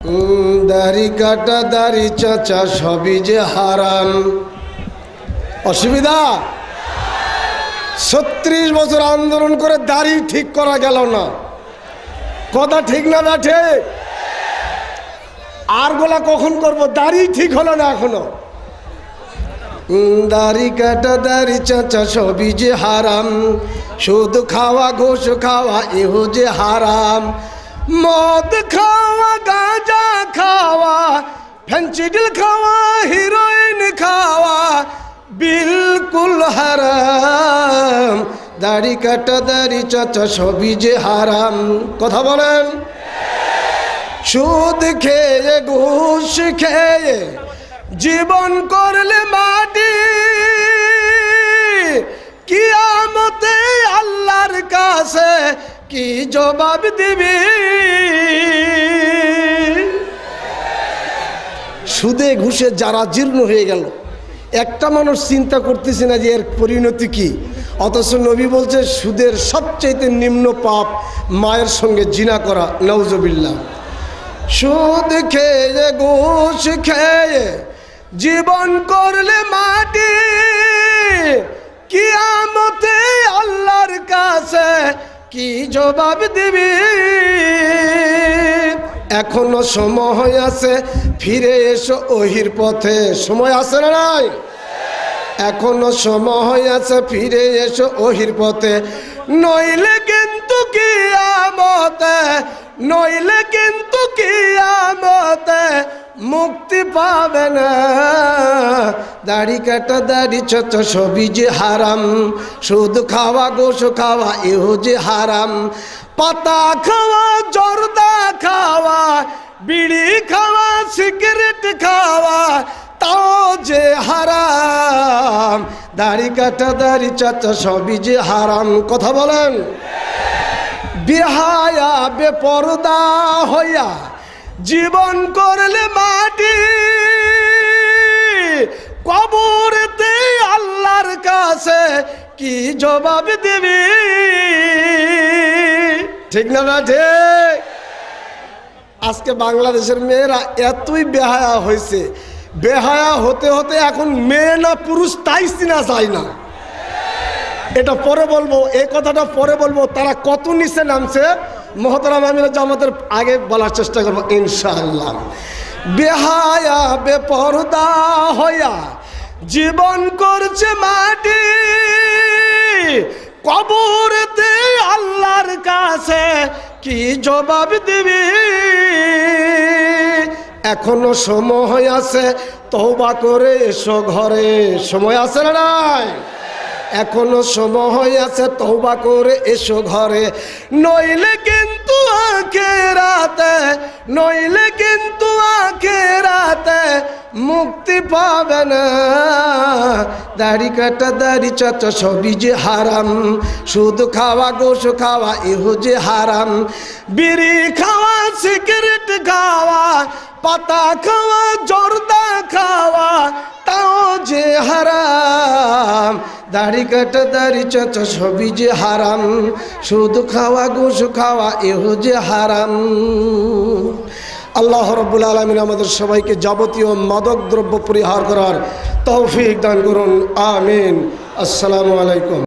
দাড়ি কাটা দাড়ি চাচা সবই যে হারাম। অসুবিধা ৩৬ বছর আন্দোলন করে দাড়ি ঠিক করা গেল না। কথা ঠিক না না ঠিক? আর গোলা কখন করব? দাড়ি ঠিক হলো না এখনো। দাড়ি কাটা দাড়ি চাচা সবই যে হারাম, সুদ খাওয়া ঘুষ খাওয়া এও যে হারাম, মদ খাওয়া গাঁজা খাওয়া ফেন্সিডিল খাওয়া হিরোইন খাওয়া বিলকুল হারাম। দাড়ি কাটা দাড়ি চাচা সবই যে হারাম। কথা বলেন। সুদ খেয়ে ঘুষ খেয়ে জীবন করলে মাটি, কিয়ামতে আল্লাহর কাছে কি জবাব দিবি? সুদে ঘুষে যারা জীর্ণ হয়ে গেল, একটা মানুষ চিন্তা করতেছে না যে এর পরিণতি কি। অথচ নবী বলছে সুদের সবচাইতে নিম্ন পাপ মায়ের সঙ্গে জিনা করা। নাউজুবিল্লাহ। সুদ খেয়ে ঘুষ খেয়ে জীবন করলে মাটি, কিয়ামতে আল্লাহর কাছে কি জবাব দিবি? এখনো সময় আছে, ফিরে এসো ওহির পথে। সময় আছে না নাই? এখনো সময় আছে, ফিরে এসো ওহির পথে, নইলে কিন্তু কিয়ামতে, নইলে কিন্তু কিয়ামতে মুক্তি পাবে না। দাড়ি কাটা দাড়ি চাচা সবই যে হারাম, সুদ খাওয়া ঘুষ খাওয়া এও যে হারাম, পাতা খাওয়া জর্দা খাওয়া বিড়ি খাওয়া সিগারেট খাওয়া তাও যে হারাম। দাড়ি কাটা দাড়ি চাচা সবই যে হারাম। কথা বলেন। বেহায়া বেপরদা হইয়া জীবন করলে মাটি, কবরেতে আল্লাহর কাছে কি জবাব দিবি? ঠিক না না ঠিক? আজকে বাংলাদেশের মেয়েরা এতই বেহায়া হয়েছে, বেহায়া হতে হতে এখন মেয়ে না পুরুষ তাই চিনা যায় না। এটা পরে বলবো, এই কথাটা পরে বলবো। তারা কত নিচে নামছে মহতরাম আমিনা জামাতের আগে বলার চেষ্টা করবো ইনশাআল্লাহ। বেহায়া বেপরদা হইয়া জীবন করছে মাটি, কবরেতে আল্লাহর কাছে কি জবাব দিবি? এখনো সময় আছে, তওবা করে এসো ঘরে। সময় আছে না নাই? এখনো সময় আছে, তওবা করে এসো ঘরে, নইলে কিন্তু আখিরাতে, নইলে কিন্তু আখিরাতে মুক্তি পাবে না। দাড়ি কাটা দাড়ি চাচা সবই যে হারাম, সুদ খাওয়া ঘুষ খাওয়া এও যে হারাম, বিড়ি খাওয়া সিগারেট খাওয়া পাতা খাওয়া জর্দা খাওয়া তাও যে হারাম। দাড়ি কাটা দাড়ি চাচা সবই যে হারাম, সুদ খাওয়া ঘুষ খাওয়া এও যে হারাম। আল্লাহ রাব্বুল আলামিন আমাদের সবাইকে যাবতীয় মাদক দ্রব্য পরিহার করার তৌফিক দান করুন। আমিন। আসসালামু আলাইকুম।